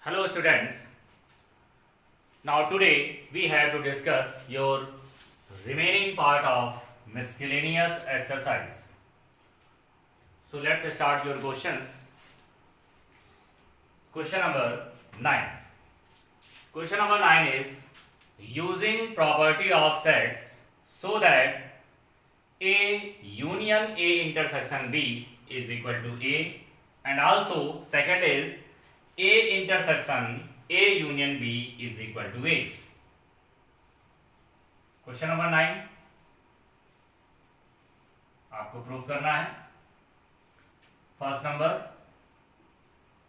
Hello students. Now today we have to discuss your remaining part of miscellaneous exercise. So let's start your questions. Question number 9. Question number 9 is using property of sets so that A union A intersection B is equal to A, and also second is A intersection A union B is equal to A. Question number 9 आपको proof करना है. First number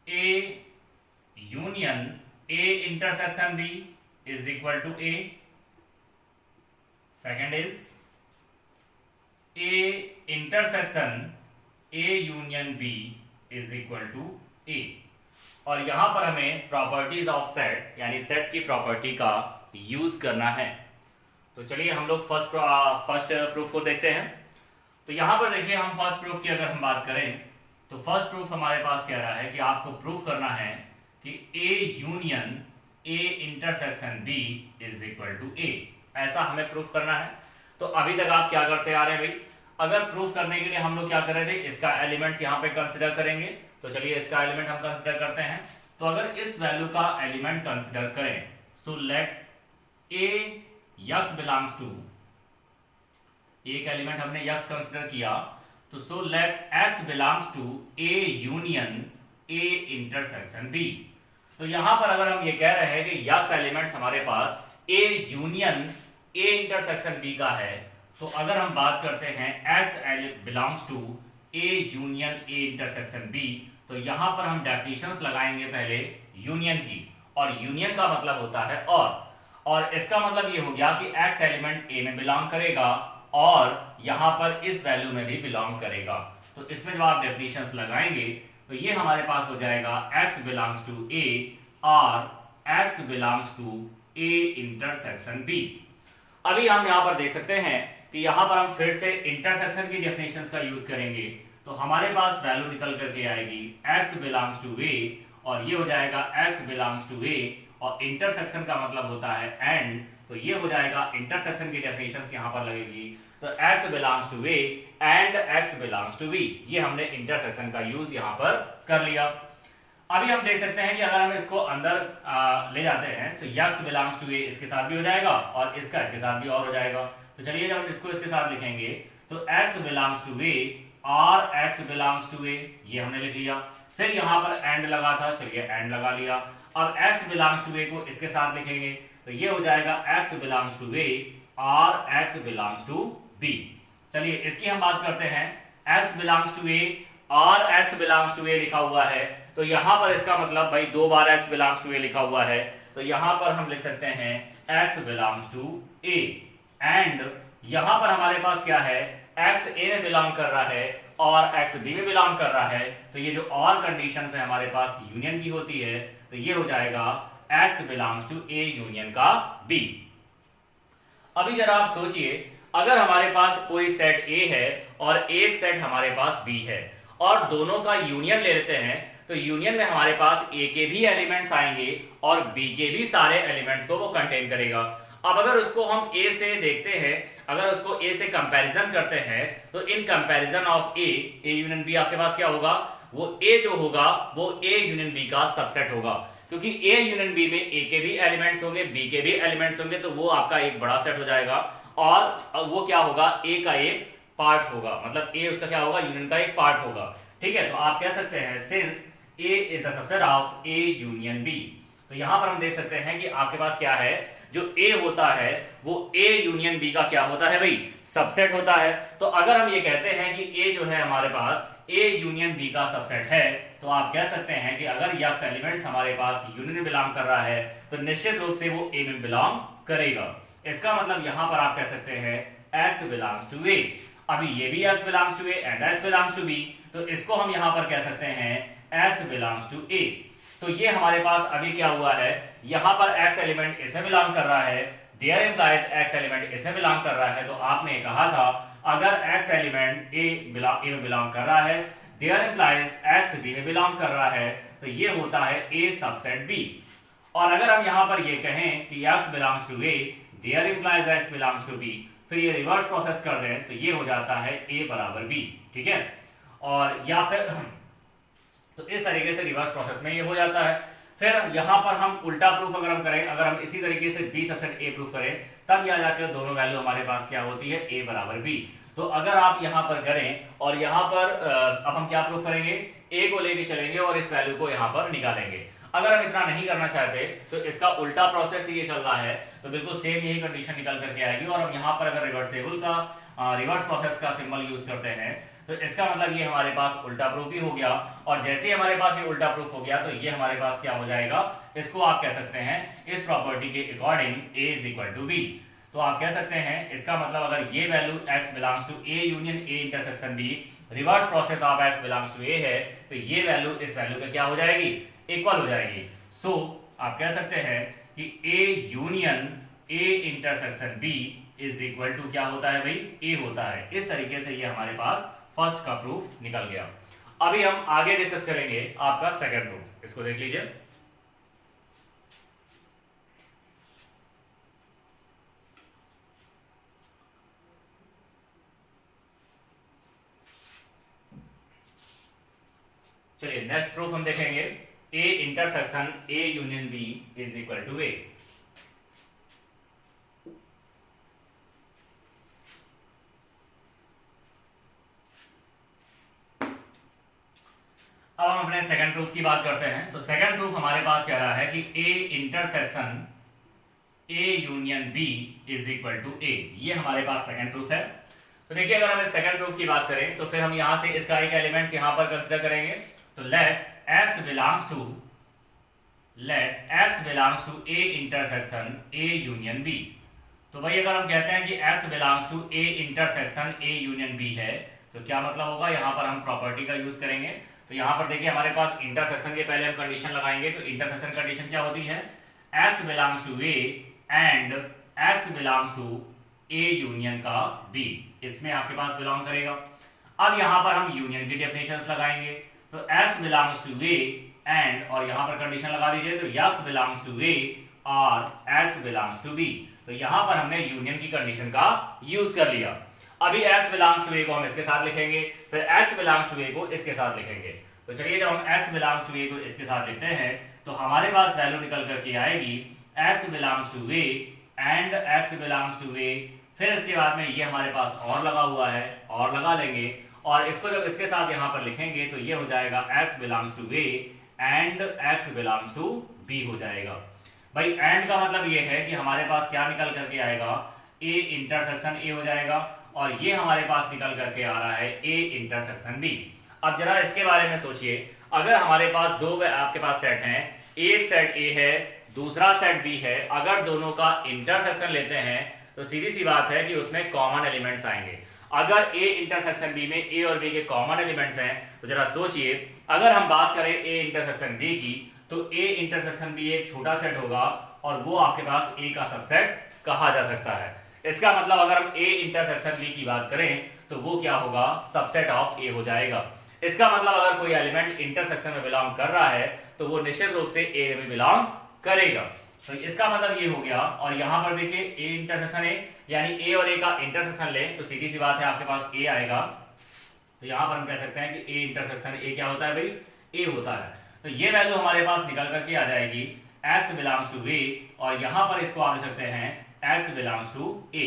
A union A intersection B is equal to A. Second is A intersection A union B is equal to A. और यहां पर हमें properties of set यानी set की property का यूज करना है. तो चलिए हम लोग फर्स्ट प्रूफ को देखते हैं. तो यहां पर देखिए, हम फर्स्ट प्रूफ की अगर हम बात करें तो फर्स्ट प्रूफ हमारे पास कह रहा है कि आपको प्रूफ करना है कि A union A intersection B is equal to A. ऐसा हमें प्रूफ करना है. तो अभी तक आप क्या करते आ रहे हैं भाई, अगर प्रूफ करने के लिए हम लोग क्या कर रहे थे, इसका एलिमेंट्स यहाँ पे कंसिडर करेंगे. तो चलिए इसका एलिमेंट हम कंसिडर करते हैं. तो अगर इस वैल्यू का एलिमेंट कंसिडर करें, so let A x belongs to, एक एलिमेंट हमने x कंसिडर किया, तो so let x belongs to A union A intersection B. तो यहां पर अगर हम ये कह रहे हैं कि x एलिमेंट्स हमारे पास A union A intersection B का है, तो अगर हम बात करते हैं x belongs to A union A intersection B, तो यहां पर हम डेफिनेशंस लगाएंगे पहले यूनियन की. और यूनियन का मतलब होता है और इसका मतलब ये हो गया कि x एलिमेंट A में बिलोंग करेगा और यहां पर इस वैल्यू में भी बिलोंग करेगा. तो इसमें जब आप डेफिनेशंस लगाएंगे तो ये हमारे पास हो जाएगा x बिलोंग्स टू A और x belongs to A intersection B. अभी हम यहां पर देख सकते हैं कि यहां पर हम फिर से इंटरसेक्शन की डेफिनेशंस का यूज करेंगे. तो हमारे पास वैल्यू निकल करके आएगी x बिलोंग्स टू A और ये हो जाएगा x बिलोंग्स टू A और इंटरसेक्शन का मतलब होता है एंड. तो ये हो जाएगा इंटरसेक्शन की डेफिनेशंस यहां पर लगेगी. तो x belongs to A and x belongs to B, ये हमने इंटरसेक्शन का यूज यहां पर कर लिया. अभी हम देख सकते हैं कि अगर हम इसको अंदर ले जाते हैं तो x बिलोंग्स टू A इसके साथ भी हो जाएगा और इसका इसके साथ भी और हो जाएगा. तो चलिए जब हम इसको इसके साथ लिखेंगे तो x बिलोंग्स टू A और x बिलोंग्स टू A, ये हमने लिख लिया. फिर यहां पर एंड लगा था, चलिए एंड लगा लिया. अब x बिलोंग्स टू A को इसके साथ लिखेंगे तो ये हो जाएगा x बिलोंग्स टू A और x बिलोंग्स टू B. चलिए इसकी हम बात करते हैं. x बिलोंग्स टू A और x बिलोंग्स टू A लिखा हुआ है, तो यहां पर इसका मतलब भाई दो बार x बिलोंग्स टू A लिखा हुआ है, तो यहां पर हम लिख सकते हैं x belongs to A and यहां पर हमारे पास क्या है, x A में बिलोंग कर रहा है और x B में बिलोंग कर रहा है. तो ये जो और कंडीशंस है हमारे पास यूनियन की होती है, तो ये हो जाएगा x belongs to A union का B. अभी जरा आप सोचिए, अगर हमारे पास कोई सेट A है और एक सेट हमारे पास B है और दोनों का यूनियन ले लेते हैं, तो यूनियन में हमारे पास A के भी एलिमेंट्स आएंगे और B के भी सारे एलिमेंट्स को वो कंटेन करेगा. अब अगर उसको हम A से देखते हैं, अगर उसको A से कंपैरिजन करते हैं, तो in comparison of A union B आपके पास क्या होगा, वो A जो होगा वो A यूनियन B का सबसेट होगा. क्योंकि A यूनियन B में A के भी एलिमेंट्स होंगे, B के भी एलिमेंट्स होंगे, तो वो आपका एक बड़ा सेट हो जाएगा और वो क्या होगा, A का एक पार्ट होगा. मतलब A उसका क्या होगा, यूनियन का एक पार्ट होगा. ठीक है, तो आप कह सकते हैं since A is the subset of A union B. तो यहां पर हम देख सकते हैं कि आपके पास क्या है, जो A होता है वो A यूनियन B का क्या होता है भाई, सबसेट होता है. तो अगर हम ये कहते हैं कि A जो है हमारे पास A यूनियन B का सबसेट है, तो आप कह सकते हैं कि अगर x एलिमेंट्स हमारे पास यूनियन में बिलोंग कर रहा है तो निश्चित रूप से वो A में बिलोंग करेगा. इसका मतलब यहां पर आप कह सकते हैं x बिलोंग्स टू A. अभी ये भी x belongs to A and x belongs to B, तो इसको हम यहां पर कह सकते हैं x बिलोंग्स टू A. तो ये हमारे पास अभी क्या हुआ है, यहां पर x एलिमेंट इसमें बिलोंग कर रहा है, देयर इंप्लाइज x एलिमेंट इसमें बिलोंग कर रहा है. तो आपने कहा था अगर x एलिमेंट A में बिलोंग कर रहा है, देयर इंप्लाइज एक्स बी में बिलोंग कर रहा है, तो ये होता है ए सबसेट बी। और अगर हम यहाँ पर ये कहें कि x belongs to A, there implies x belongs to B, फिर ये रिवर्स प्रोसेस कर दें तो ये हो जाता है a बराबर b, ठीक है। और या फिर तो इस तरीके से रिवर्स प्रोसेस में ये हो जाता है। फिर यहाँ पर हम उल्टा प्रूफ अगर हम करें, अगर हम इसी तरीके से b सबसेट a प्रूफ करें, तब यहाँ जाकर दोनों वैल्यू हमारे पास क्या होती है, a बराबर b। तो अगर आप यहाँ पर करें और यहाँ पर अब हम क्या प्रूफ करेंगे, a को लेके चलेंगे और इस वैल्यू को यहाँ पर निकालेंगे। अगर हम इतना नहीं करना चाहते तो इसका उल्टा प्रोसेस ये चल रहा है, तो बिल्कुल सेम यही कंडीशन निकल करके आएगी। और हम यहाँ पर अगर रिवर्सेबल का रिवर्स प्रोसेस का सिंबल यूज करते हैं तो इसका मतलब ये हमारे पास उल्टा प्रूफ ही हो गया। और जैसे ही हमारे पास ये उल्टा प्रूफ हो गया तो ये हमारे पास क्या हो जाएगा, इसको आप कह सकते हैं इस प्रॉपर्टी के according a is equal to b। तो आप कह सकते हैं इसका मतलब अगर ये value x belongs to a union a intersection b, reverse process of x belongs to a है, तो ये वैल्यू इस वैल्यू पे क्या हो जाएगी, इक्वल हो जाएगी। सो आप कह सकते हैं कि a union a intersection b is equal to क्या होता है भाई, a होता है। इस तरीके से ये हमारे पास फर्स्ट का प्रूफ निकल गया। अभी हम आगे डिस्कस करेंगे आपका सेकंड प्रूफ, इसको देख लीजिए। चलिए नेक्स्ट प्रूफ हम देखेंगे, a intersection a union b is equal to a। अब हम अपने सेकंड प्रूफ की बात करते हैं। तो सेकंड प्रूफ हमारे पास कह रहा है कि a intersection a union b is equal to a, ये हमारे पास सेकंड प्रूफ है। तो देखिए अगर हम इस सेकंड प्रूफ की बात करें तो फिर हम यहां से इसका एक एलिमेंट्स यहां पर कंसीडर करेंगे। तो let x belongs to a intersection a union b। तो भाई अगर हम कहते हैं कि x belongs to a intersection a union b है, तो क्या मतलब होगा, यहाँ पर हम प्रॉपर्टी का यूज करेंगे। तो यहाँ पर देखिए हमारे पास इंटरसेक्शन के पहले हम कंडीशन लगाएंगे। तो इंटरसेक्शन कंडीशन क्या होती है, x belongs to a and x belongs to a union का b, इसमें आपके पास बिलोंग करेगा। अब यहाँ पर हम यूनियन की डेफिनेशंस लगाएंगे। तो x belongs to a and और यहाँ पर कंडीशन लगा दीजिए, तो x बिलोंग्स टू a और x बिलोंग्स टू b। तो यहाँ पर हमने यूनियन की कंडीशन का यूज कर लिया। अभी x बिलोंग्स टू a को हम इसके साथ लिखेंगे, फिर x बिलोंग्स टू a को इसके साथ लिखेंगे। तो चलिए जब हम x बिलोंग्स टू a को इसके साथ लिखते हैं तो हमारे पास वैल्यू निकल करके आएगी x belongs to a and x belongs to a। फिर इसके बाद में ये हमारे पास और लगा हुआ है, और लगा लेंगे, और इसको जब इसके साथ यहाँ पर लिखेंगे तो ये हो जाएगा x belongs to a and x belongs to b हो जाएगा। भाई एंड का मतलब ये है कि हमारे पास क्या निकल करके आएगा, a इंटरसेक्शन a हो जाएगा, और ये हमारे पास निकल करके आ रहा है a इंटरसेक्शन b। अब जरा इसके बारे में सोचिए, अगर हमारे पास दो आपके पास सेट हैं, एक सेट a है दूसरा सेट b है, अगर दोनों का इंटरसेक्शन लेते हैं तो सीधी सी बात है कि उसमें कॉमन एलिमेंट्स आएंगे। अगर a इंटरसेक्शन b में a और b के कॉमन एलिमेंट्स हैं तो जरा सोचिए, अगर हम बात करें a इंटरसेक्शन b की, तो a इंटरसेक्शन b एक छोटा सेट होगा और वो आपके पास a का सबसेट कहा जा सकता है। इसका मतलब अगर हम a इंटरसेक्शन b की बात करें तो वो क्या होगा, सबसेट ऑफ a हो जाएगा। इसका मतलब अगर कोई एलिमेंट इंटरसेक्शन में बिलोंग कर रहा है तो वो निश्चित रूप से a में बिलोंग करेगा। तो इसका मतलब ये हो गया। और यहाँ पर देखिए a इंटरसेक्शन a, यानी a और a का इंटरसेक्शन ले तो सीधी सी बात है आपके पास a आएगा। तो यहाँ पर हम कह सकते हैं कि a इंटरसेक्शन a क्या होता है भाई, a होता है। तो ये वैल्यू हमारे पास निकल करके आ जाएगी x बिलोंग्स टू a, और यहाँ पर इसको आप लिख सकते हैं x बिलोंग्स टू a।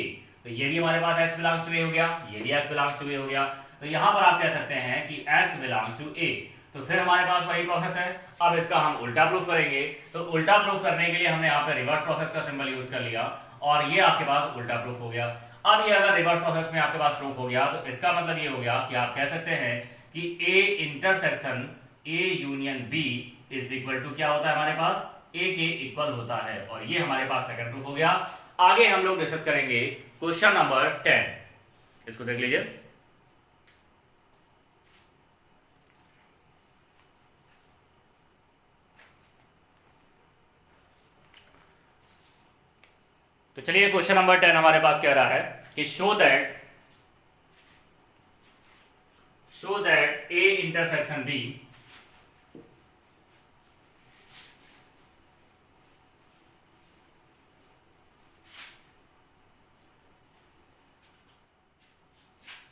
तो ये भी हमारे पास x बिलोंग्स टू a हो गया, ये भी x बिलोंग्स टू a हो गया। तो यहाँ पर आप कह सकते हैं कि x बिलोंग्स टू a। तो फिर हमारे पास वही प्रोसेस है। अब इसका हम उल्टा प्रूफ करेंगे। तो उल्टा प्रूफ करने के लिए हमने यहाँ पे रिवर्स प्रोसेस का सिंबल यूज कर लिया, और ये आपके पास उल्टा प्रूफ हो गया। अब ये अगर रिवर्स प्रोसेस में आपके पास प्रूफ हो गया तो इसका मतलब ये हो गया कि आप कह सकते हैं कि a intersection a union b is equal to क्या होता है, हमारे पास a के इक्वल होता है। और ये हमारे पास सेकंड प्रूफ हो गया। आगे हम लोग डिस्कस करेंगे क्वेश्चन नंबर 10, इसको देख लीजिए। तो चलिए क्वेश्चन नंबर 10 हमारे पास कह रहा है कि show that that A intersection B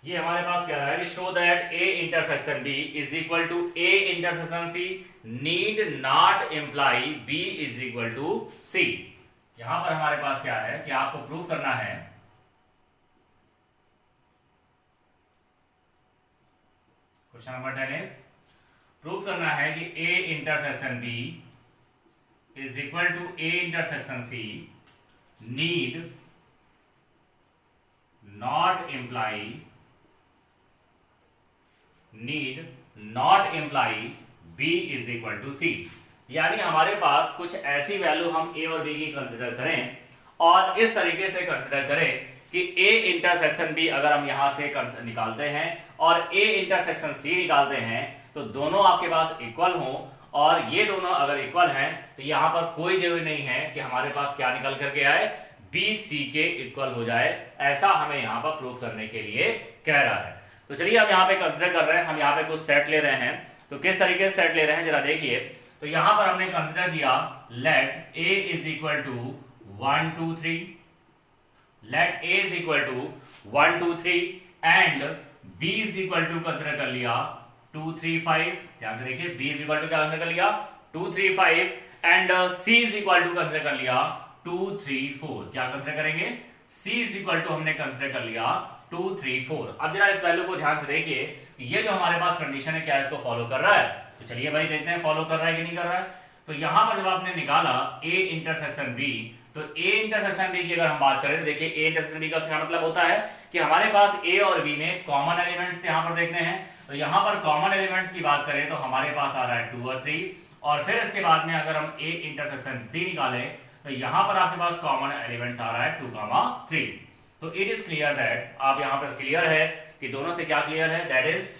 ये हमारे पास क्या है कि show that A intersection B is equal to A intersection C need not imply B is equal to C. यहां पर हमारे पास क्या है कि आपको प्रूफ करना है, क्वेश्चन नंबर 10 इज प्रूफ करना है कि A intersection B is equal to A intersection C need not imply b is equal to C. यानी हमारे पास कुछ ऐसी वैल्यू हम a और b की कंसिडर करें और इस तरीके से कंसिडर करें कि a इंटरसेक्शन b अगर हम यहां से निकालते हैं और a इंटरसेक्शन c निकालते हैं तो दोनों आपके पास इक्वल हो, और ये दोनों अगर इक्वल हैं तो यहां पर कोई जरूरी नहीं है कि हमारे पास क्या निकल करके आए, b c के इक्वल हो जाए। ऐसा हमें यहां पर प्रूफ करने के लिए कह रहा है। तो चलिए हम यहाँ पे कंसिडर कर रहे हैं, हम यहाँ पे कुछ सेट ले रहे हैं। तो किस तरीके से सेट ले रहे हैं जरा देखिए। तो यहाँ पर हमने कंसिडर किया let a is equal to 1 2 3, let a is equal to 1 2 3 and b is equal to consider कर लिया 2 3 5। ध्यान से देखिए b इज इक्वल टू क्या कंसिडर कर लिया 2 3 5 and c is equal to consider कर लिया 2 3 4। क्या कंसिडर करेंगे, c इज इक्वल टू हमने कंसिडर कर लिया 2 3 4। अब जरा इस वैल्यू को ध्यान से देखिए, ये जो हमारे पास कंडीशन है क्या इसको फॉलो कर रहा है। तो चलिए भाई देखते हैं फॉलो कर रहा है कि नहीं कर रहा है। तो यहां पर जब आपने निकाला a इंटरसेक्शन b, तो a इंटरसेक्शन b की अगर हम बात करें तो देखिए a इंटरसेक्शन b का क्या मतलब होता है कि हमारे पास a और b में कॉमन एलिमेंट्स यहां पर देखने हैं। तो यहां पर कॉमन एलिमेंट्स की बात करें तो हमारे पास आ रहा है 2 और 3, और फिर इसके बाद में अगर हम a इंटरसेक्शन c निकालें तो यहां पर आपके पास कॉमन एलिमेंट्स आ रहा है 2 3। तो इट इज क्लियर दैट, आप यहां पर क्लियर है कि दोनों से क्या क्लियर है, दैट इज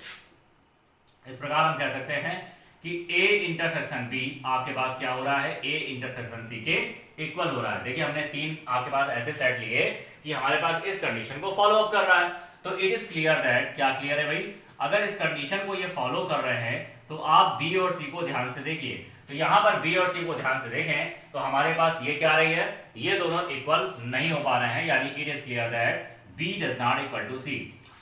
इस प्रकार हम कह सकते हैं कि a इंटरसेक्शन b आपके पास क्या हो रहा है, a इंटरसेक्शन c के इक्वल हो रहा है। देखिए हमने तीन आपके पास ऐसे सेट लिए कि हमारे पास इस कंडीशन को फॉलो अप कर रहा है। तो इट इज क्लियर दैट, क्या क्लियर है भाई, अगर इस कंडीशन को ये फॉलो कर रहे हैं तो आप b और c को ध्यान से देखिए। तो यहां पर b और c को ध्यान से देखें तो हमारे पास ये क्या रही है, ये दोनों इक्वल नहीं हो पा रहे हैं, यानी it is clear that b does not equal to c।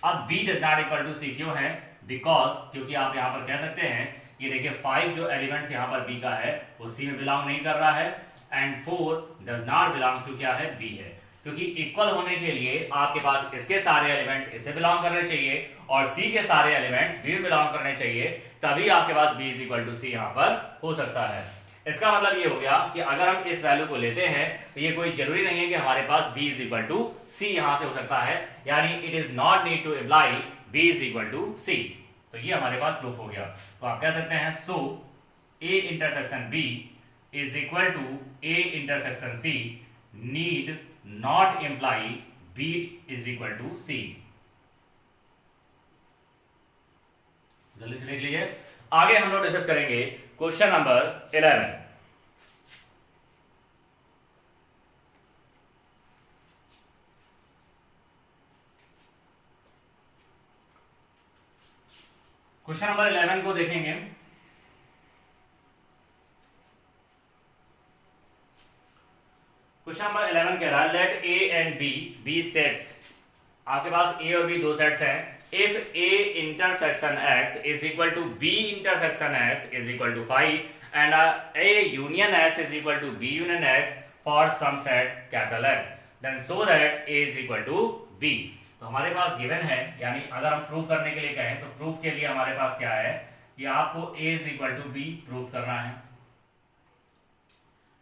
अब b does not equal to c क्यों है, बिकॉज क्योंकि आप यहां पर कह सकते हैं ये देखिए 5 जो एलिमेंट्स यहां पर b का है वो c में बिलोंग नहीं कर रहा है, and 4 does not belongs to क्या है, b है। क्योंकि इक्वल होने के लिए आपके पास इसके सारे एलिमेंट्स इसे बिलोंग करने चाहिए और c के सारे एलिमेंट्स b में बिलोंग करने चाहिए, तभी आपके पास b is equal to c यहां पर हो सकता है। इसका मतलब ये हो गया कि अगर हम इस वैल्यू को लेते हैं तो ये कोई जरूरी नहीं है कि हमारे पास b is equal to c यहां से हो सकता है, यानी it is not need to imply b is equal to c। तो ये हमारे पास प्रूफ हो गया। तो आप कह सकते हैं so a intersection b is equal to a intersection c need not imply b is equal to c। जल्दी से लिख लीजिए। आगे हम लोग डिस्कस करेंगे क्वेश्चन नंबर 11। क्वेश्चन नंबर 11 को देखेंगे। क्वेश्चन नंबर 11 कह रहा है let a and b be sets. आपके पास a और b दो सेट्स हैं। If a intersection x is equal to b intersection x is equal to 5 and a union x is equal to b union x for some set capital X, then so that a is equal to b। तो हमारे पास given है, यानी अगर हम proof करने के लिए कहें तो प्रूफ के लिए हमारे पास क्या है कि आपको a is equal to b proof करना है।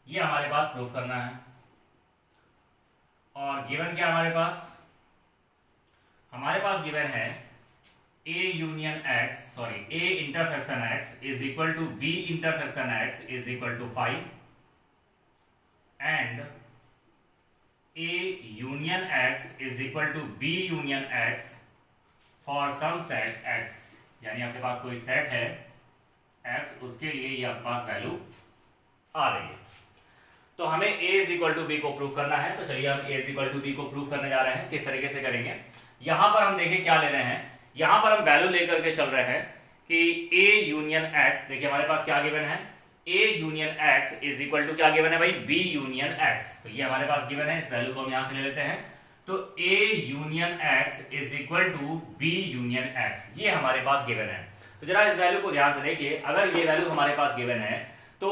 ये हमारे पास प्रूफ करना है। और गिवन क्या हमारे पास गिवन है a union x a intersection x is equal to b intersection x is equal to 5 and a union x is equal to b union x for some set x। यानी आपके पास कोई set है x, उसके लिए ये आपके पास value आ रही है। तो हमें a is equal to b को प्रूफ करना है। तो चलिए हम a is equal to b को प्रूफ करने जा रहे हैं। किस तरीके से करेंगे, यहां पर हम देखें क्या ले रहे हैं। यहां पर हम वैल्यू लेकर के चल रहे हैं कि A यूनियन X, देखिए हमारे पास क्या गिवन है, A union X is equal to क्या गिवन है भाई, B यूनियन X। तो ये हमारे पास गिवन है, इस वैल्यू को हम यहां से ले लेते हैं। तो A union X is equal to B union X, ये हमारे पास गिवन है। तो जरा इस वैल्यू को ध्यान से देखिए, अगर ये वैल्यू हमारे पास गिवन है तो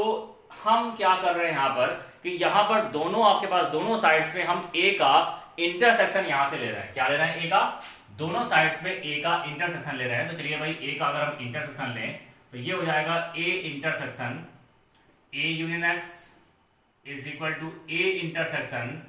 हम क्या कर रहे हैं यहाँ पर कि यहाँ पर दोनों आपके पास दोनों साइड्स में हम A का इंटरसेक्शन यहां से ले रहे हैं। क्या ले रहे हैं, A का, दोनों साइड्स में A का इंटरसेक्शन ले रहे हैं। तो चलिए भाई A का अगर हम इंटरसेक्शन लें तो ये हो जाएगा A intersection A union X is equal to A intersection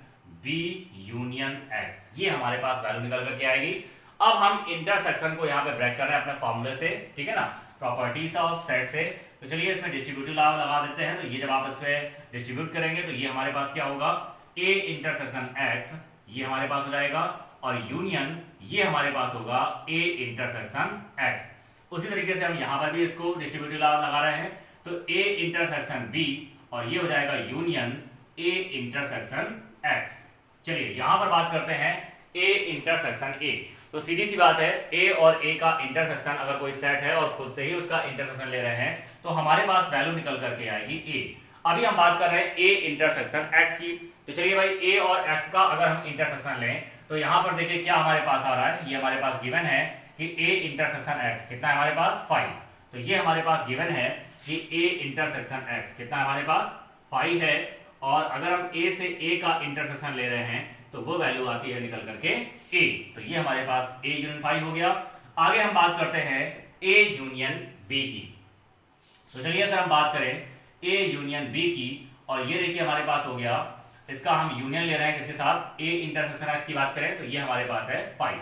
B union X, ये हमारे पास वैल्यू निकल करके आएगी। अब हम इंटरसेक्शन को यहाँ पे ब्रेक कर रहे हैं अपने फॉर्मूले से, ठीक है ना, प्रॉपर्टीज ऑफ सेट से। तो चलिए इसमें डिस्ट्रीब्यूटिव लॉ लगा देते हैं। तो ये जब आप इस पे डिस्ट्रीब्यूट करेंगे तो ये हमारे पास क्या होगा, A इंटरसेक्शन X, ये हमारे पास हो जाएगा, और यूनियन ये हमारे पास होगा A इंटरसेक्शन X। उसी तरीके से हम यहाँ पर भी इसको डिस्ट्रीब्यूटिव लॉ लगा रहे हैं। तो A इंटरसेक्शन B, और ये हो जाएगा यूनियन A इंटरसेक्शन X। चलिए यहाँ पर बात करते हैं A इंटरसेक्शन A। तो सीधी सी बात है, A और A का इंटरसेक्शन अगर कोई सेट है और खुद से ही उसका इंटरसेक्शन ले रहे हैं तो हमारे पास वैल्यू निकल करके आएगी A। अभी हम बात कर रहे हैं A इंटरसेक्शन X की। तो चलिए भाई A और X का अगर हम इंटरसेक्शन लें तो यहाँ पर देखिए क्या हमारे पास आ रहा है, ये हमारे पास गिवन है कि A इंटरसेक्शन X कितना है हमारे पास 5। तो ये हमारे पास गिवन है कि A इंटरसेक्शन X कितना है हमारे पास 5 है, और अगर हम A से A का इंटरसेक्शन ले रहे हैं तो वो वैल्यू आती है निकल करके A। तो ये हमारे पास A यूनियन 5 हो गया। आगे हम बात करते हैं A यूनियन B की। तो चलिए अगर हम बात करें A यूनियन B की, और ये देखिए हमारे पास हो गया, इसका हम यूनियन ले रहे हैं किसके साथ, A इंटरसेक्शन X की बात करें तो ये हमारे पास है 5।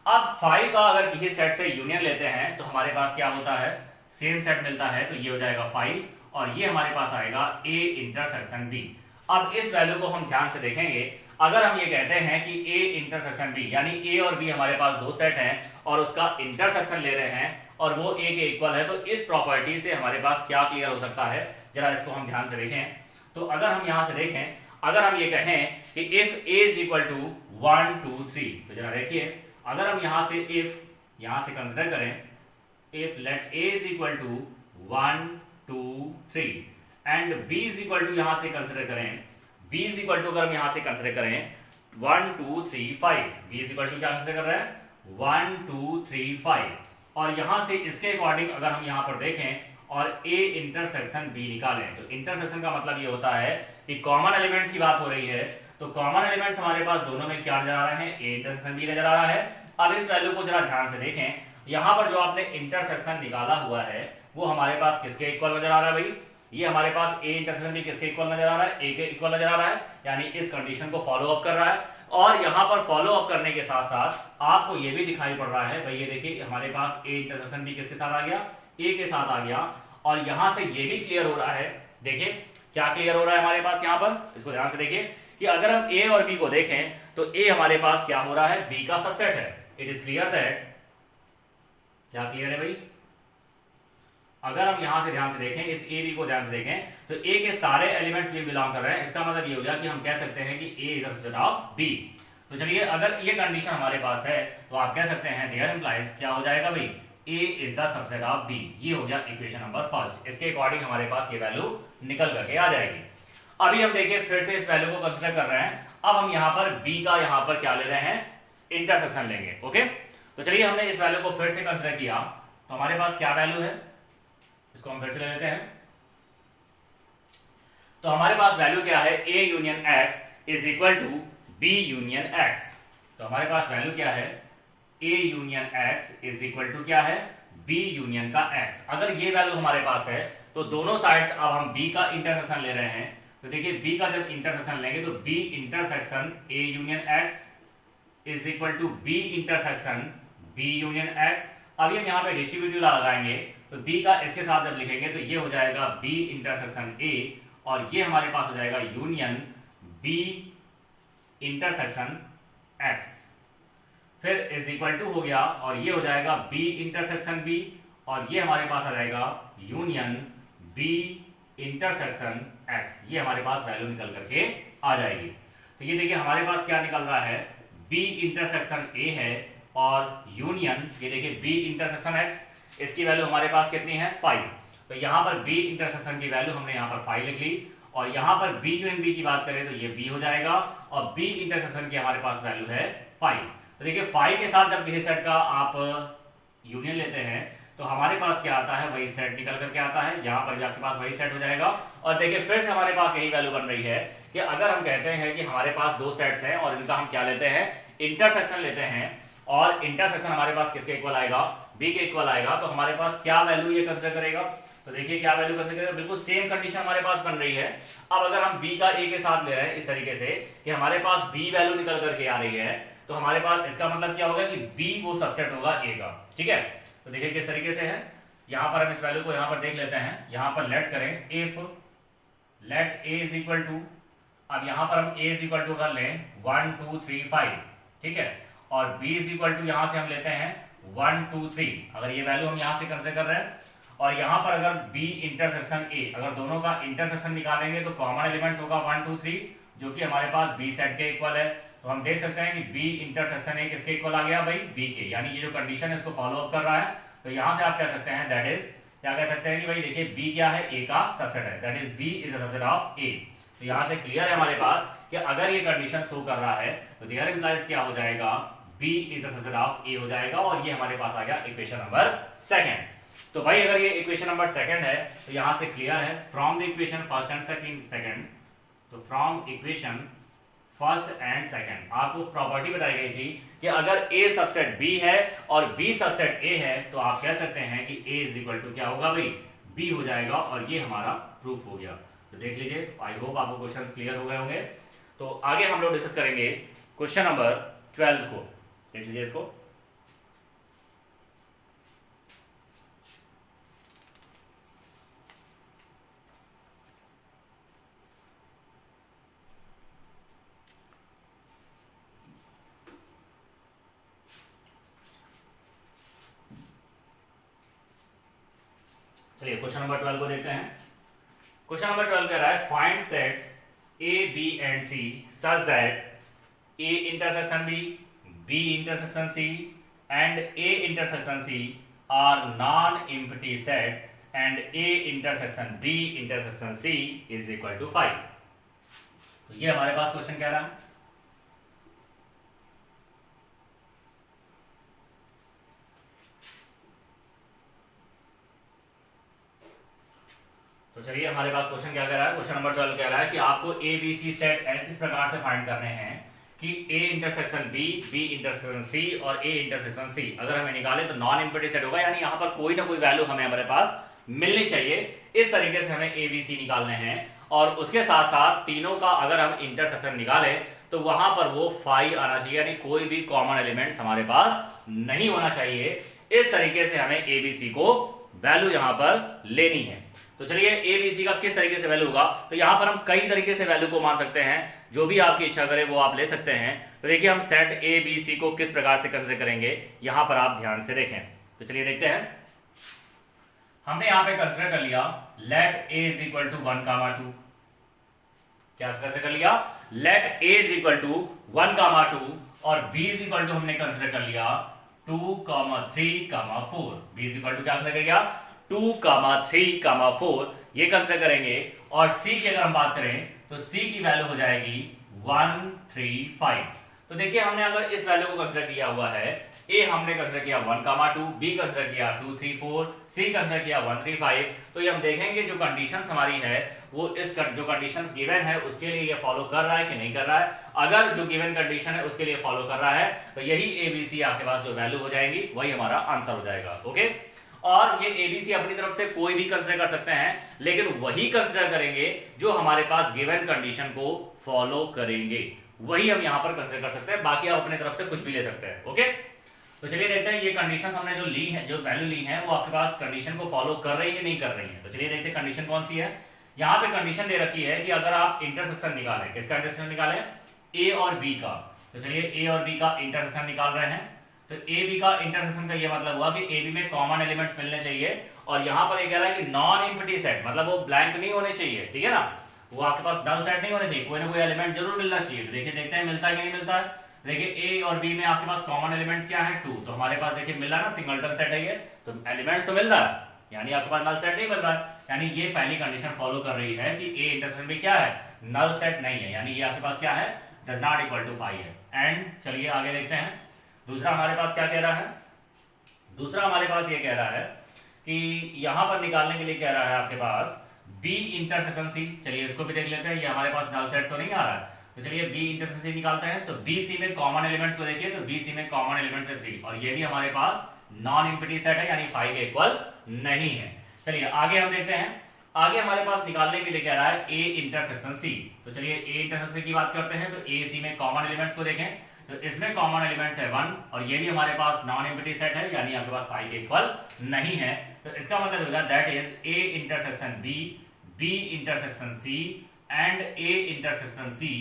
अब 5 का अगर किसी सेट से यूनियन लेते हैं तो हमारे पास क्या होता है, सेम सेट मिलता है। तो ये हो जाएगा 5, और ये हमारे पास आएगा A इंटरसेक्शन B। अब इस वैल्यू को हम ध्यान से देखेंगे, अगर हम ये कहते हैं कि A इंटरसेक्शन B, यानी A और B हमारे पास दो सेट हैं और उसका इंटरसेक्शन ले रहे हैं और वो A के इक्वल है, तो इस प्रॉपर्टी से हमारे पास क्या क्लियर हो सकता है, जरा इसको हम ध्यान से देखें। तो अगर हम यहां से देखें, अगर हम ये कहें कि if A is equal to 1 2 3, तो जरा देखिए, अगर हम यहां से इफ यहां से कंसिडर करें, if let A is equal to 1 2 3 and B is equal to यहां से कंसिडर करें, B इज इक्वल टू अगर हम यहां से कंसिडर करें 1 2 3 5, B इज इक्वल टू क्या कंसिडर कर रहे हैं 1 2 3 5, और यहां से इसके अकॉर्डिंग अगर हम यहां पर देखें और A इंटरसेक्शन B निकालें, तो इंटरसेक्शन का मतलब ये होता है कि कॉमन एलिमेंट्स की बात हो रही है। तो कॉमन एलिमेंट्स हमारे पास दोनों में क्या नजर आ रहे हैं, A इंटरसेक्शन B नजर आ रहा है। अब इस वैल्यू को जरा ध्यान से देखें, यहां पर जो आपने इंटरसेक्शन निकाला हुआ है वो हमारे पास किसके इक्वल नजर आ रहा है भाई, ये हमारे पास A इंटरसेक्शन B किसके इक्वल नजर आ रहा है, A के इक्वल नजर आ रहा है, यानी इस कंडीशन को फॉलो अप कर रहा है। और यहाँ पर फॉलो अप करने के साथ साथ आपको ये भी दिखाई पड़ रहा है भाई, ये देखिए हमारे पास A इंटरसेक्शन B किसके साथ आ गया, A के साथ आ गया। और यहां से ये भी क्लियर हो रहा है, देखिए क्या क्लियर हो रहा है हमारे पास यहाँ पर, इसको ध्यान से देखिए कि अगर हम A और B को देखें तो A हमारे पास क्या हो रहा है, B का सबसेट है। इट इज क्लियर दैट, क्या क्लियर है भाई, अगर हम यहां से ध्यान से देखें, इस A B को ध्यान से देखें तो A के सारे एलिमेंट्स भी बिलोंग कर रहे हैं। इसका मतलब ये हो गया कि हम कह सकते हैं कि A is the subset of B। तो चलिए अगर ये कंडीशन हमारे पास है तो आप कह सकते हैं देयर इंप्लाइज क्या हो जाएगा भाई, A is the subset of B। ये हो गया इक्वेशन नंबर फर्स्ट, इसके अकॉर्डिंग हमारे पास ये वैल्यू निकल करके आ जाएगी। अभी हम देखिए फिर से इस वैल्यू को कंसीडर कर रहे हैं। अब हम यहाँ पर B का यहाँ पर क्या ले रहे हैं, इंटरसेक्शन लेंगे। ओके, तो चलिए हमने इस वैल्यू को फिर से कंसीडर किया तो हमारे पास क्या वैल्यू है, इसको हम फिर से ले लेते हैं। तो हमारे पास वैल्यू क्या है, A union X is equal to B union X। तो हमारे पास वैल्यू क्या है, A union X is equal to क्या है, B यूनियन का X। अगर ये वैल्यू हमारे पास है तो दोनों साइड्स अब हम B का इंटरसेक्शन ले रहे हैं। तो देखिए B का जब इंटरसेक्शन लेंगे तो B intersection A union X is equal to B intersection B union X। अभी हम यहाँ पे डिस्ट्रीब्यूटिव लॉ लगाएंगे तो B का इसके साथ जब लिखेंगे तो ये हो जाएगा B इंटरसेक्शन A, और ये हमारे पास हो जाएगा यूनियन B इंटरसेक्शन X, फिर इज इक्वल टू हो गया और ये हो जाएगा B इंटरसेक्शन B, और ये हमारे पास आ जाएगा यूनियन B इंटरसेक्शन X। ये हमारे पास वैल्यू निकल करके आ जाएगी। तो ये देखिए हमारे पास क्या निकल रहा है, B इंटरसेक्शन A है और यूनियन, ये देखिए B इंटरसेक्शन X। इसकी वैल्यू हमारे पास कितनी है 5। तो यहाँ पर बी इंटरसेक्शन की वैल्यू हमने यहाँ पर 5 लिख ली, और यहाँ पर बी यूनियन बी की बात करें तो ये बी हो जाएगा, और बी इंटरसेक्शन की हमारे पास वैल्यू है 5। तो देखिए 5 के साथ जब किसी सेट का आप यूनियन लेते हैं तो हमारे पास क्या आता है, वही सेट निकल करके आता है, यहाँ पर भी आपके पास वही सेट हो जाएगा। और देखिए फिर से हमारे पास यही वैल्यू बन रही है कि अगर हम कहते हैं कि हमारे पास दो सेट्स हैं और इनका हम क्या लेते हैं, इंटरसेक्शन लेते हैं, और इंटरसेक्शन हमारे पास किसके इक्वल आएगा, बी के इक्वल आएगा, तो हमारे पास क्या वैल्यू ये कंसिडर करेगा। तो देखिए क्या वैल्यू कंसिडर करेगा, बिल्कुल सेम कंडीशन हमारे पास बन रही है। अब अगर हम बी का ए के साथ ले रहे हैं इस तरीके से कि हमारे पास बी वैल्यू निकल करके आ रही है, तो हमारे पास इसका मतलब क्या होगा कि बी वो सबसेट होगा ए का। ठीक है, तो देखिए किस तरीके से है, यहाँ पर हम इस वैल्यू को यहाँ पर देख लेते हैं, यहाँ पर लेट करें if let A is equal to, अब यहाँ पर हम ए इज इक्वल टू कर लें 1 2 3 5, ठीक है, और बी इज इक्वल टू यहाँ से हम लेते हैं 1 2 3, अगर ये वैल्यू हम यहाँ से कंसिडर कर रहे हैं, और यहाँ पर अगर बी इंटरसेक्शन ए, अगर दोनों का इंटरसेक्शन निकालेंगे तो कॉमन एलिमेंट्स होगा 1 2 3, जो कि हमारे पास बी सेट के इक्वल है। तो हम देख सकते हैं कि बी इंटरसेक्शन ए किसके इक्वल आ गया भाई, बी के, यानी ये जो कंडीशन है इसको फॉलो अप कर रहा है। तो यहाँ से आप कह सकते हैं दैट इज, क्या कह सकते हैं कि भाई देखिए बी क्या है, ए का सबसेट है, that is B is the subset of A. तो यहाँ से क्लियर है हमारे पास कि अगर ये कंडीशन शो कर रहा है तो देयर इंप्लाइज क्या हो जाएगा, B is the subset of A हो जाएगा, और ये हमारे पास आ गया इक्वेशन नंबर सेकंड। तो भाई अगर ये इक्वेशन नंबर सेकंड है तो यहाँ से क्लियर है from the equation first and second, तो from equation first and second आपको प्रॉपर्टी बताई गई थी कि अगर ए सबसेट बी है और बी सबसेट ए है तो आप कह सकते हैं कि ए इज इक्वल टू क्या होगा भाई, बी हो जाएगा, और ये हमारा प्रूफ हो गया। तो देख लीजिए, आई होप आपको क्वेश्चंस क्लियर हो गए होंगे। तो आगे हम लोग डिस्कस करेंगे क्वेश्चन नंबर 12 को, देख लीजिए इसको। चलिए क्वेश्चन नंबर 12 को देखते हैं। क्वेश्चन नंबर 12 कह रहा है find sets A B and C such that A intersection B intersection C and A intersection C are non empty set and A intersection B intersection C is equal to 5। तो ये हमारे पास question कह रहा है। तो चलिए हमारे पास question क्या कह रहा है, क्वेश्चन नंबर 12 कह रहा है कि आपको ए बी सी सेट इस प्रकार से फाइंड करने हैं कि A intersection B, B intersection C और ए इंटरसेक्शन सी अगर हमें निकाले तो नॉन एम्प्टी सेट होगा, यानी यहाँ पर कोई ना कोई वैल्यू हमें हमारे पास मिलनी चाहिए। इस तरीके से हमें ए बी सी निकालने हैं, और उसके साथ साथ तीनों का अगर हम इंटरसेक्शन निकाले तो वहां पर वो 5 आना चाहिए, यानी कोई भी कॉमन एलिमेंट्स हमारे पास नहीं होना चाहिए। इस तरीके से हमें ए बी सी को वैल्यू यहाँ पर लेनी है। तो चलिए ए बी सी का किस तरीके से वैल्यू होगा, तो यहाँ पर हम कई तरीके से वैल्यू को मान सकते हैं, जो भी आपकी इच्छा करे वो आप ले सकते हैं। तो देखिए हम सेट ए बी सी को किस प्रकार से कंसीडर करेंगे, यहाँ पर आप ध्यान से देखें। तो चलिए देखते हैं, हमने यहाँ पे कंसीडर कर लिया let A is equal to 1, 2, क्या कंसीडर कर लिया, let A is equal to 1, 2, और बी इज इक्वल टू हमने कंसीडर कर लिया 2, 3, 4, बी इज इक्वल टू क्या कंसीडर कर लिया 2, 3, 4, ये कंसीडर करेंगे। और सी की अगर हम बात करें तो सी की वैल्यू हो जाएगी 1, 3, 5। तो देखिए हमने अगर इस वैल्यू को कंसीडर किया हुआ है, ए हमने कंसीडर किया 1, 2, बी कंसीडर किया 2, 3, 4, सी कंसीडर किया 1, 3, 5, तो ये हम देखेंगे जो कंडीशंस हमारी है वो इस जो कंडीशंस गिवन है उसके लिए ये फॉलो कर रहा है कि नहीं कर रहा है। अगर जो गिवन कंडीशन है उसके लिए फॉलो कर रहा है तो यही ए बी सी आपके पास जो वैल्यू हो जाएगी वही हमारा आंसर हो जाएगा। ओके, और ये एबीसी अपनी तरफ से कोई भी कंसीडर कर सकते हैं, लेकिन वही कंसीडर करेंगे जो हमारे पास गिवन कंडीशन को फॉलो करेंगे, वही हम यहां पर कंसीडर कर सकते हैं, बाकी आप अपनी तरफ से कुछ भी ले सकते हैं। ओके, तो चलिए देखते हैं ये कंडीशन हमने जो ली है, जो वैल्यू ली है वो आपके पास कंडीशन को फॉलो कर रही है नहीं कर रही है। तो चलिए देखते हैं कंडीशन कौन सी है। यहाँ पे कंडीशन दे रखी है कि अगर आप इंटरसेक्शन निकालें, किसका इंटरसेक्शन निकालें, ए और बी का। तो चलिए ए और बी का इंटरसेक्शन निकाल रहे हैं। तो ए बी का इंटरसेक्शन का ये मतलब हुआ कि ए बी में कॉमन एलिमेंट्स मिलने चाहिए, और यहाँ पर ये कह रहा है कि नॉन एम्प्टी सेट, मतलब वो ब्लैंक नहीं होने चाहिए, ठीक है ना, वो आपके पास नल सेट नहीं होने चाहिए, कोई ना कोई एलिमेंट जरूर मिलना चाहिए। तो देखिए देखते हैं मिलता है कि नहीं मिलता है। देखिए ए और बी में आपके पास कॉमन एलिमेंट्स क्या है 2, तो हमारे पास देखिए मिल रहा है ना सिंगलटन सेट है ये, तो एलिमेंट्स तो मिल रहा है, यानी आपके पास नल सेट नहीं मिल रहा है, यानी ये पहली कंडीशन फॉलो कर रही है कि ए इंटरसेक्शन में क्या है, नल सेट नहीं है, यानी ये आपके पास क्या है, डज नॉट इक्वल टू 5 है। एंड चलिए आगे देखते हैं, दूसरा हमारे पास क्या कह रहा है, दूसरा हमारे पास ये कह रहा है कि यहां पर निकालने के लिए कह रहा है आपके पास बी इंटरसेक्शन सी। चलिए इसको भी देख लेते हैं, ये हमारे पास नल सेट तो नहीं आ रहा है, तो चलिए बी इंटरसेक्शन सी निकालते हैं। तो बी सी में कॉमन एलिमेंट्स को देखिए, तो बी सी में कॉमन एलिमेंट्स है 3, और ये भी हमारे पास नॉन इंफिनिटी सेट है, यानी 5 के इक्वल नहीं है। चलिए आगे हम देखते हैं, आगे हमारे पास निकालने के लिए कह रहा है ए इंटरसेक्शन सी। तो चलिए ए इंटरसेक्शन की बात करते हैं, तो ए सी में कॉमन एलिमेंट्स को देखें, तो इसमें कॉमन एलिमेंट्स है 1, और ये भी हमारे पास नॉन इंफिनिटी सेट है, यानी आपके पास 5 के इक्वल नहीं है। तो इसका मतलब होगा that is A intersection B, B intersection C and A intersection C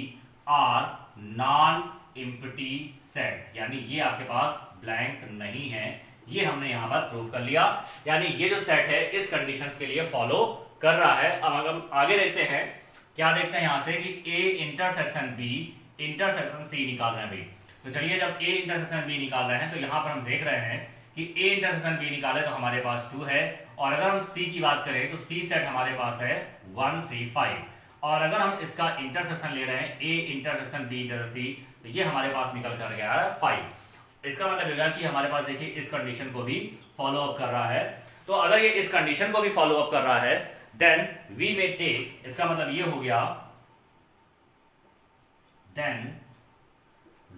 are non infinity set, यानी ये आपके पास ब्लैंक नहीं है। ये हमने यहां पर प्रूव कर लिया, यानी ये जो सेट है इस कंडीशंस के लिए फॉलो कर रहा है। अब हम आगे देखते हैं, क्या देखते हैं यहां से कि A intersection B intersection C निकाल रहे हैं भाई। तो चलिए जब ए इंटरसेक्शन बी निकाल रहे हैं, तो यहां पर हम देख रहे हैं कि ए इंटरसेक्शन बी निकाले तो हमारे पास 2 है, और अगर हम सी की बात करें तो सी सेट हमारे पास है 1 3 5, और अगर हम इसका इंटरसेक्शन ले रहे हैं A intersection B intersection C, तो ये हमारे पास निकल कर गया है 5। इसका मतलब होगा कि हमारे पास देखिए इस कंडीशन को भी फॉलो अप कर रहा है। तो अगर ये इस कंडीशन को भी फॉलो अप कर रहा है, देन वी मे टेक, इसका मतलब ये हो गया देन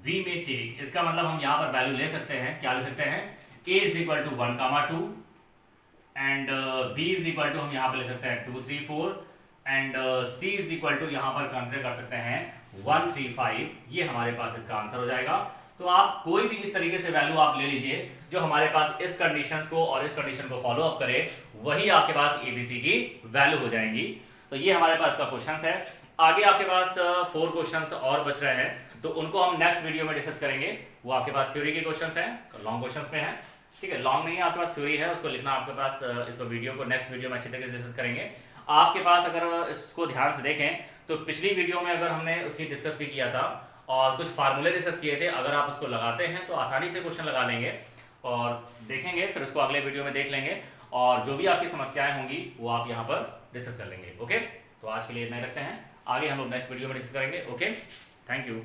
वी मे टेक, इसका मतलब हम यहां पर वैल्यू ले सकते हैं, क्या ले सकते हैं, a is equal to 1 2 and b is equal to हम यहां पर ले सकते हैं 2 3 4 and c is equal to यहां पर कंसीडर कर सकते हैं 1 3 5। ये हमारे पास इसका आंसर हो जाएगा। तो आप कोई भी इस तरीके से वैल्यू आप ले लीजिए जो हमारे पास इस कंडीशंस को और इस कंडीशन को फॉलो अप करे, वही आपके पास एबीसी की वैल्यू हो जाएंगी। तो ये हमारे पास का क्वेश्चन है। आगे आपके पास 4 क्वेश्चन और बच रहे हैं, तो उनको हम नेक्स्ट वीडियो में डिस्कस करेंगे। वो आपके पास थ्योरी के क्वेश्चंस हैं, लॉन्ग क्वेश्चंस में हैं, ठीक है, लॉन्ग नहीं है, आपके पास थ्योरी है, उसको लिखना आपके पास, इसको वीडियो को नेक्स्ट वीडियो में अच्छी तरीके से डिस्कस करेंगे। आपके पास अगर इसको ध्यान से देखें तो पिछली वीडियो में अगर हमने उसकी डिस्कस भी किया था और कुछ फार्मूले डिस्कस किए थे, अगर आप उसको लगाते हैं तो आसानी से क्वेश्चन लगा लेंगे और देखेंगे, फिर उसको अगले वीडियो में देख लेंगे, और जो भी आपकी समस्याएं होंगी वो आप यहाँ पर डिस्कस कर लेंगे। ओके, तो आज के लिए इतना ही रखते हैं, आगे हम लोग नेक्स्ट वीडियो में डिस्कस करेंगे। Okay, thank you.